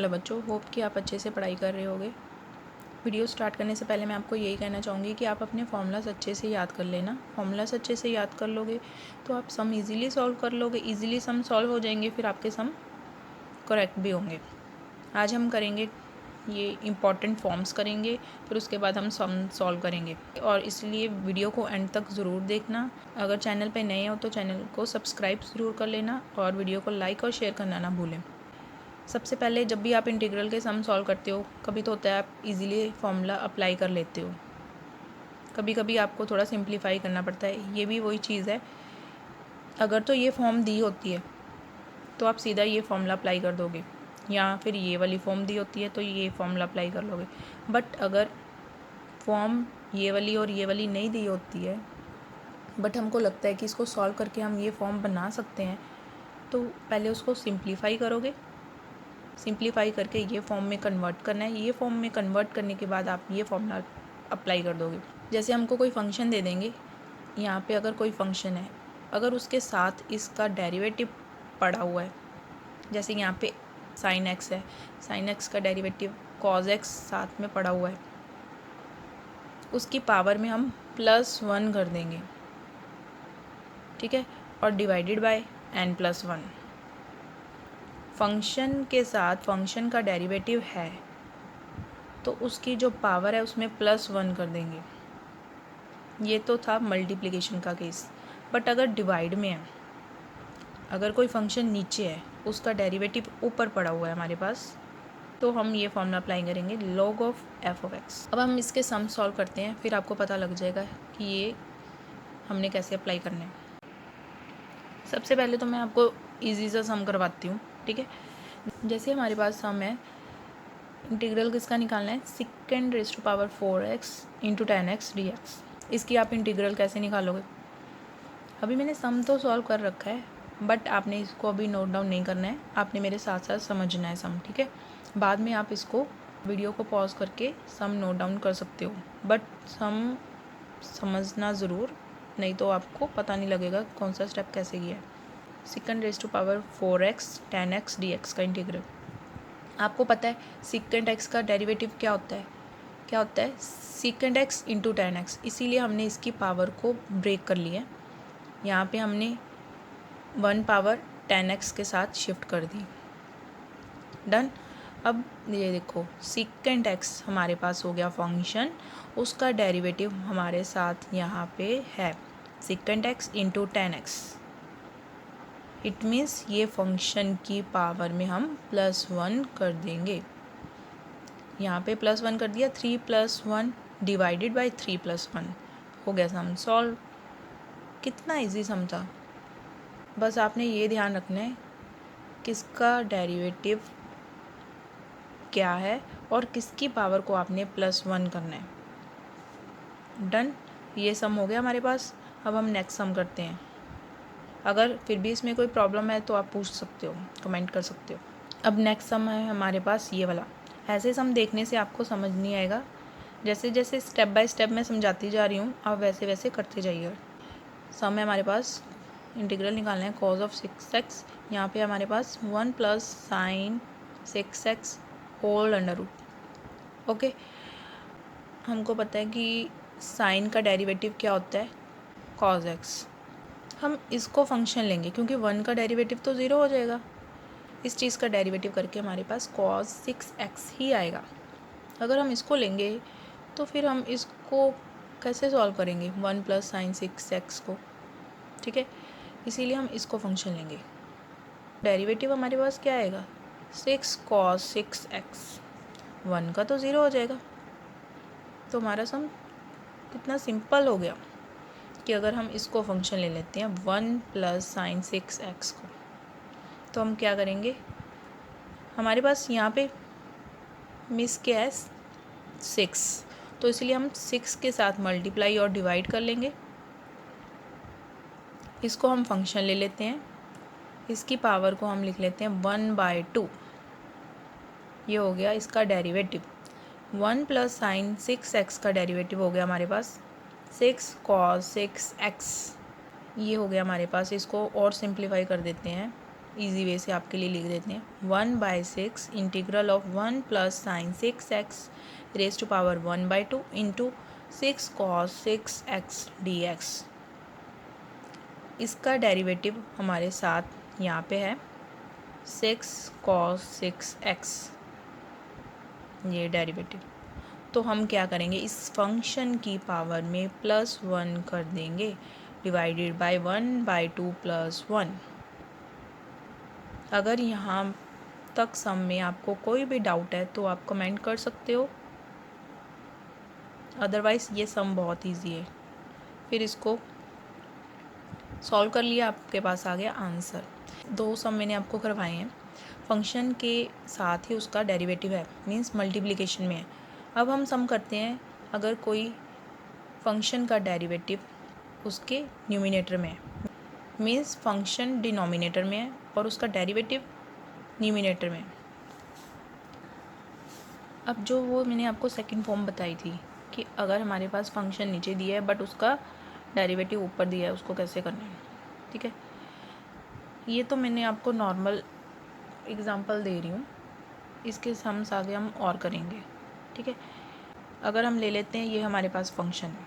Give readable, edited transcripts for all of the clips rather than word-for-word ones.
Hello बच्चों, hope कि आप अच्छे से पढ़ाई कर रहे होगे। वीडियो स्टार्ट करने से पहले मैं आपको यही कहना चाहूँगी कि आप अपने फॉर्मूलाज अच्छे से याद कर लेना। फॉर्मूलाज अच्छे से याद कर लोगे तो आप सम इजीली सॉल्व कर लोगे, इजीली सम सॉल्व हो जाएंगे, फिर आपके सम करेक्ट भी होंगे। आज हम करेंगे ये इम्पॉर्टेंट फॉर्म्स करेंगे, फिर उसके बाद हम सम सॉल्व करेंगे, और इसलिए वीडियो को एंड तक ज़रूर देखना। अगर चैनल पर नए हो तो चैनल को सब्सक्राइब ज़रूर कर लेना और वीडियो को लाइक और शेयर करना ना भूलें। सबसे पहले जब भी आप इंटीग्रल के सम सॉल्व करते हो, कभी तो होता है आप इजीली फॉर्मूला अप्लाई कर लेते हो, कभी कभी आपको थोड़ा सिंप्लीफाई करना पड़ता है। ये भी वही चीज़ है, अगर तो ये फॉर्म दी होती है तो आप सीधा ये फॉर्मूला अप्लाई कर दोगे, या फिर ये वाली फॉर्म दी होती है तो ये फॉर्मूला अप्लाई कर लोगे। बट अगर फॉर्म ये वाली और ये वाली नहीं दी होती है, बट हमको लगता है कि इसको सॉल्व करके हम ये फॉर्म बना सकते हैं, तो पहले उसको सिंप्लीफाई करोगे। सिंप्लीफाई करके ये फॉर्म में कन्वर्ट करना है। ये फॉर्म में कन्वर्ट करने के बाद आप ये फॉर्मूला अप्लाई कर दोगे। जैसे हमको कोई फंक्शन दे देंगे, यहाँ पे अगर कोई फंक्शन है, अगर उसके साथ इसका डेरिवेटिव पड़ा हुआ है, जैसे यहाँ पे साइन एक्स है, साइन एक्स का डेरिवेटिव कॉज एक्स साथ में पड़ा हुआ है, उसकी पावर में हम +1 कर देंगे, ठीक है, और डिवाइडेड बाय n+1। फंक्शन के साथ फंक्शन का डेरिवेटिव है तो उसकी जो पावर है उसमें +1 कर देंगे। ये तो था मल्टीप्लिकेशन का केस। बट अगर डिवाइड में है, अगर कोई फंक्शन नीचे है, उसका डेरिवेटिव ऊपर पड़ा हुआ है हमारे पास, तो हम ये फॉर्मूला अप्लाई करेंगे log ऑफ f(x). अब हम इसके सम सॉल्व करते हैं, फिर आपको पता लग जाएगा कि ये हमने कैसे अप्लाई करना है। सबसे पहले तो मैं आपको ईजी सा सम करवाती हूँ, ठीक है। जैसे हमारे पास सम है, इंटीग्रल किसका निकालना है, sec⁻⁴x × tan x dx। इसकी आप इंटीग्रल कैसे निकालोगे। अभी मैंने सम तो सॉल्व कर रखा है, बट आपने इसको अभी नोट डाउन नहीं करना है, आपने मेरे साथ साथ समझना है सम, ठीक है। बाद में आप इसको वीडियो को पॉज करके सम नोट डाउन कर सकते हो, बट सम समझना ज़रूर, नहीं तो आपको पता नहीं लगेगा कौन सा स्टेप कैसे किया है। sec⁻⁴x tan x dx का इंटीग्रल। आपको पता है सीकेंट एक्स का डेरिवेटिव क्या होता है, secant x into tan x, इसीलिए हमने इसकी पावर को ब्रेक कर लिया है। यहाँ पे हमने 1 पावर tan x के साथ शिफ्ट कर दी, डन। अब ये देखो, सीकेंट एक्स हमारे पास हो गया फंक्शन, उसका डेरिवेटिव हमारे साथ यहाँ पे है secant x into tan x। It means ये फंक्शन की पावर में हम +1 कर देंगे। यहाँ पे +1 कर दिया, 3 + 1 डिवाइडेड बाई 3 + 1 हो गया सम सॉल्व। कितना इजी सम था। बस आपने ये ध्यान रखना है किसका डेरिवेटिव क्या है और किसकी पावर को आपने +1 करना है, डन। ये सम हो गया हमारे पास। अब हम नेक्स्ट सम करते हैं। अगर फिर भी इसमें कोई प्रॉब्लम है तो आप पूछ सकते हो, कमेंट कर सकते हो। अब नेक्स्ट सम है हमारे पास ये वाला। ऐसे सम देखने से आपको समझ नहीं आएगा, जैसे जैसे स्टेप बाय स्टेप मैं समझाती जा रही हूँ, आप वैसे वैसे करते जाइएगा। सम है हमारे पास, इंटीग्रल निकालना है cos ऑफ 6x। यहाँ पे हमारे पास 1 + sin 6x whole under root. Okay, हमको पता है कि साइन का डेरिवेटिव क्या होता है, cos x। हम इसको फंक्शन लेंगे क्योंकि 1 का डेरिवेटिव तो 0 हो जाएगा। इस चीज़ का डेरिवेटिव करके हमारे पास cos 6x ही आएगा। अगर हम इसको लेंगे तो फिर हम इसको कैसे सॉल्व करेंगे 1 + sin 6x को, ठीक है। इसीलिए हम इसको फंक्शन लेंगे। डेरिवेटिव हमारे पास क्या आएगा, 6 cos 6x। 1 का तो 0 हो जाएगा। तो हमारा सम कितना सिंपल हो गया कि अगर हम इसको फंक्शन ले लेते हैं 1 + sin 6x को, तो हम क्या करेंगे, हमारे पास यहाँ पे मिस क्या है 6, तो इसलिए हम 6 के साथ मल्टीप्लाई और डिवाइड कर लेंगे। इसको हम फंक्शन ले लेते हैं, इसकी पावर को हम लिख लेते हैं 1/2। ये हो गया इसका डेरिवेटिव। 1 + sin 6x का डेरिवेटिव हो गया हमारे पास 6 cos 6x। ये हो गया हमारे पास। इसको और सिंप्लीफाई कर देते हैं, इजी वे से आपके लिए लिख देते हैं। 1/6 integral of 1 plus sine 6x raise to power 1/2 into 6 cos 6x dx। इसका डेरिवेटिव हमारे साथ यहाँ पे है 6 cos 6x, ये डेरिवेटिव। तो हम क्या करेंगे, इस फंक्शन की पावर में +1 कर देंगे डिवाइडेड बाय 1/2 + 1। अगर यहाँ तक सम में आपको कोई भी डाउट है तो आप कमेंट कर सकते हो, अदरवाइज़ ये सम बहुत इजी है। फिर इसको सॉल्व कर लिया, आपके पास आ गया आंसर। 2 सम मैंने आपको करवाए हैं, फंक्शन के साथ ही उसका डेरिवेटिव है, मींस मल्टीप्लिकेशन में है। अब हम सम करते हैं अगर कोई फंक्शन का डेरिवेटिव उसके न्यूमिनेटर में है, मींस फंक्शन डिनोमिनेटर में है और उसका डेरिवेटिव न्यूमिनेटर में है। अब जो वो मैंने आपको सेकंड फॉर्म बताई थी कि अगर हमारे पास फंक्शन नीचे दिया है बट उसका डेरिवेटिव ऊपर दिया है, उसको कैसे करना है, ठीक है। ये तो मैंने आपको नॉर्मल एग्जांपल दे रही हूँ, इसके सम्स आगे हम और करेंगे, ठीक है। अगर हम ले लेते हैं ये हमारे पास फंक्शन है,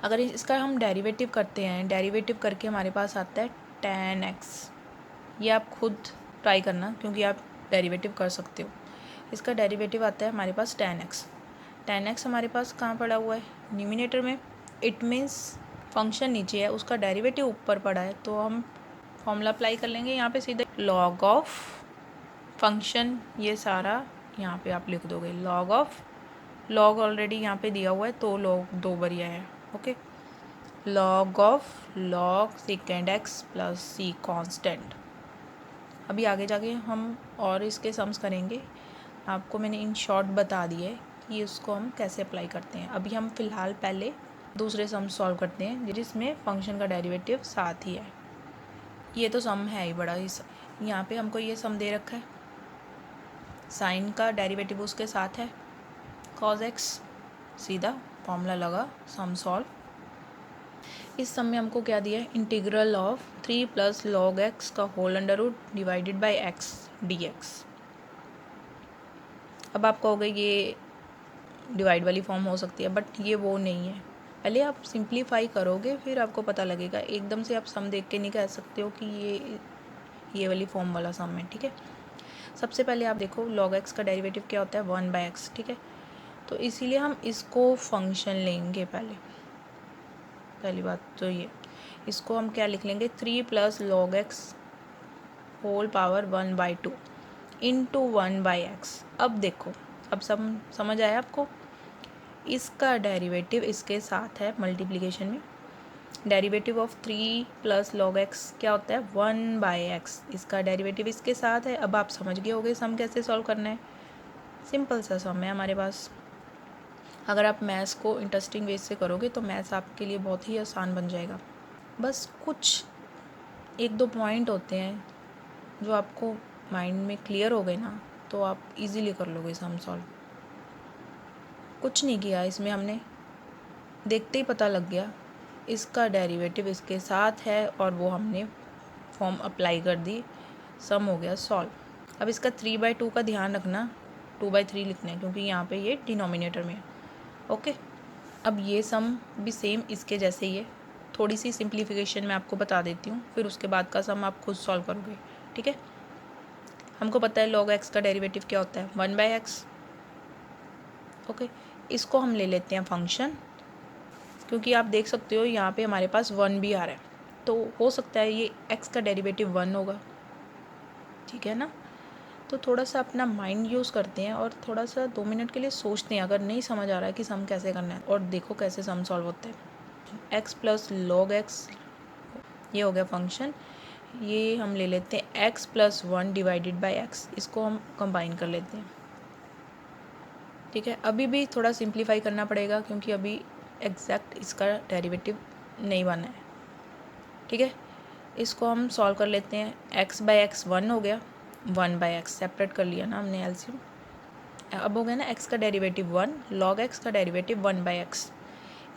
अगर इसका हम डेरिवेटिव करते हैं, डेरिवेटिव करके हमारे पास आता है tan x। ये आप खुद ट्राई करना क्योंकि आप डेरिवेटिव कर सकते हो। इसका डेरिवेटिव आता है हमारे पास tan x। tan x हमारे पास कहाँ पड़ा हुआ है, न्यूमिनेटर में। इट मीन्स फंक्शन नीचे है, उसका डेरिवेटिव ऊपर पड़ा है, तो हम फॉर्मूला अप्लाई कर लेंगे यहाँ पे सीधे, लॉग ऑफ फंक्शन, ये सारा यहाँ पे आप लिख दोगे लॉग ऑफ, लॉग ऑलरेडी यहाँ पे दिया हुआ है तो लॉग 2 बार है, okay. Log of log second x plus c constant. अभी आगे जाके हम और इसके सम्स करेंगे, आपको मैंने इन शॉर्ट बता दिया है कि उसको हम कैसे अप्लाई करते हैं। अभी हम फ़िलहाल पहले दूसरे सम सॉल्व करते हैं जिसमें फंक्शन का डेरिवेटिव साथ ही है। ये तो सम है ही बड़ा, इस यहाँ पे हमको ये सम दे रखा है, साइन का डेरिवेटिव उसके साथ है cos x, सीधा फॉर्मूला लगा, सम सॉल्व। इस सम में हमको क्या दिया है, इंटीग्रल ऑफ 3 + log x का whole under root divided by x dx। अब आप कहोगे ये डिवाइड वाली फॉर्म हो सकती है, बट ये वो नहीं है। पहले आप सिंप्लीफाई करोगे फिर आपको पता लगेगा, एकदम से आप सम देख के नहीं कह सकते हो कि ये वाली फॉर्म वाला सम है, ठीक है। सबसे पहले आप देखो log x का डेरिवेटिव क्या होता है, 1/x, ठीक है। तो इसीलिए हम इसको फंक्शन लेंगे, पहली बात तो ये, इसको हम क्या लिख लेंगे, 3 + log x whole power 1/2 into 1/x। अब देखो, अब सब समझ आया आपको, इसका डेरिवेटिव इसके साथ है मल्टीप्लिकेशन में, डेरिवेटिव ऑफ 3 + log x क्या होता है, 1/x। इसका डेरिवेटिव इसके साथ है। अब आप समझ गए होगे सम कैसे सॉल्व करना है, सिंपल सा सम है हमारे पास। अगर आप मैथ्स को इंटरेस्टिंग वे से करोगे तो मैथ्स आपके लिए बहुत ही आसान बन जाएगा। बस कुछ 1-2 पॉइंट होते हैं जो आपको माइंड में क्लियर हो गए ना, तो आप इजीली कर लोगे सम सॉल्व। कुछ नहीं किया इसमें हमने, देखते ही पता लग गया इसका डेरिवेटिव इसके साथ है और वो हमने फॉर्म अप्लाई कर दी, सम हो गया सॉल्व। अब इसका 3/2 का ध्यान रखना, 2/3 लिखना है क्योंकि यहाँ पे ये डिनोमिनेटर में है, ओके। अब ये सम भी सेम इसके जैसे ही है, थोड़ी सी सिंप्लीफिकेशन मैं आपको बता देती हूँ, फिर उसके बाद का सम आप खुद सॉल्व करोगे, ठीक है। हमको पता है log x का डेरिवेटिव क्या होता है, 1/x, ओके। इसको हम ले लेते हैं फंक्शन, क्योंकि आप देख सकते हो यहाँ पे हमारे पास 1 भी आ रहा है, तो हो सकता है ये x का डेरिवेटिव 1 होगा, ठीक है ना। तो थोड़ा सा अपना माइंड यूज़ करते हैं और थोड़ा सा 2 मिनट के लिए सोचते हैं, अगर नहीं समझ आ रहा है कि सम कैसे करना है, और देखो कैसे सम सॉल्व होता है। x + log x, ये हो गया फंक्शन। ये हम ले लेते हैं x + 1 डिवाइडेड बाय x, इसको हम कंबाइन कर लेते हैं, ठीक है। अभी भी थोड़ा सिंप्लीफाई करना पड़ेगा क्योंकि अभी एग्जैक्ट इसका डेरिवेटिव नहीं बना है, ठीक है। इसको हम सॉल्व कर लेते हैं, x/x 1 हो गया, 1/x सेपरेट कर लिया ना हमने एलसीएम। अब हो गया ना x का डेरिवेटिव 1, log x का डेरिवेटिव 1/x,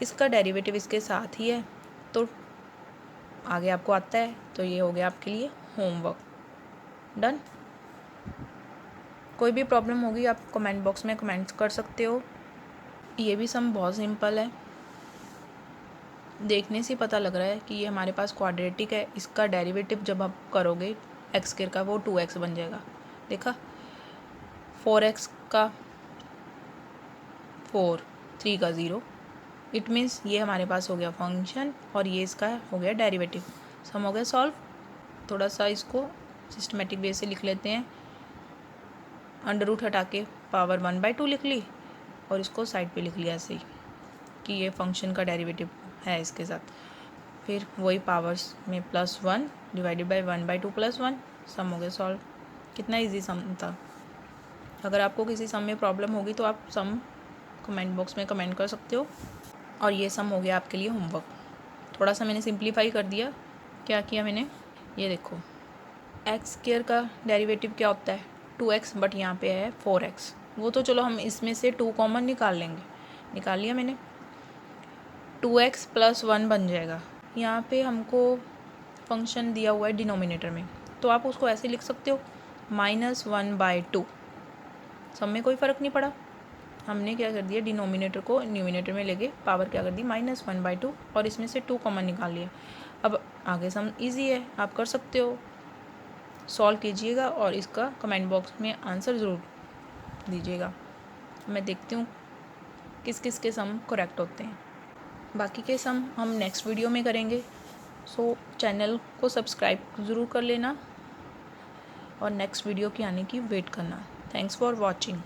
इसका डेरिवेटिव इसके साथ ही है तो आगे आपको आता है, तो ये हो गया आपके लिए होमवर्क। डन। कोई भी प्रॉब्लम होगी आप कमेंट बॉक्स में कमेंट कर सकते हो। ये भी सम बहुत सिंपल है, देखने से पता लग रहा है कि ये हमारे पास क्वाड्रेटिक है। इसका डेरिवेटिव जब आप करोगे एक्स स्क्वायर का वो 2x बन जाएगा। देखा, 4x का 4, 3 का 0, इट मीन्स ये हमारे पास हो गया फंक्शन और ये इसका हो गया डेरिवेटिव। सम हो गया सॉल्व। थोड़ा सा इसको सिस्टमेटिक वे से लिख लेते हैं। अंडर रूट हटा के पावर 1/2 लिख ली और इसको साइड पे लिख लिया ऐसे ही कि ये फंक्शन का डेरिवेटिव है इसके साथ। फिर वही पावर्स में +1 डिवाइडेड बाई 1/2 + 1। सम हो गया सॉल्व। कितना इजी सम था। अगर आपको किसी सम में प्रॉब्लम होगी तो आप सम कमेंट बॉक्स में कमेंट कर सकते हो। और ये सम हो गया आपके लिए होमवर्क। थोड़ा सा मैंने सिंप्लीफाई कर दिया। क्या किया मैंने, ये देखो, एक्स स्क्वायर का डेरिवेटिव क्या होता है 2x, बट यहाँ पे है 4x। वो तो चलो हम इसमें से 2 कॉमन निकाल लेंगे। निकाल लिया मैंने, 2x + 1 बन जाएगा। यहाँ पे हमको फंक्शन दिया हुआ है डिनोमिनेटर में, तो आप उसको ऐसे लिख सकते हो -1/2। सब में कोई फ़र्क नहीं पड़ा। हमने क्या कर दिया, डिनोमिनेटर को न्यूमिनेटर में लेके पावर क्या कर दी -1/2 और इसमें से 2 कॉमन निकाल लिया। अब आगे सम इजी है, आप कर सकते हो। सॉल्व कीजिएगा और इसका कमेंट बॉक्स में आंसर ज़रूर दीजिएगा। मैं देखती हूँ किस किस के सम करेक्ट होते हैं। बाकी के सम हम नेक्स्ट वीडियो में करेंगे। सो चैनल को सब्सक्राइब ज़रूर कर लेना और नेक्स्ट वीडियो की आने की वेट करना। Thanks for watching.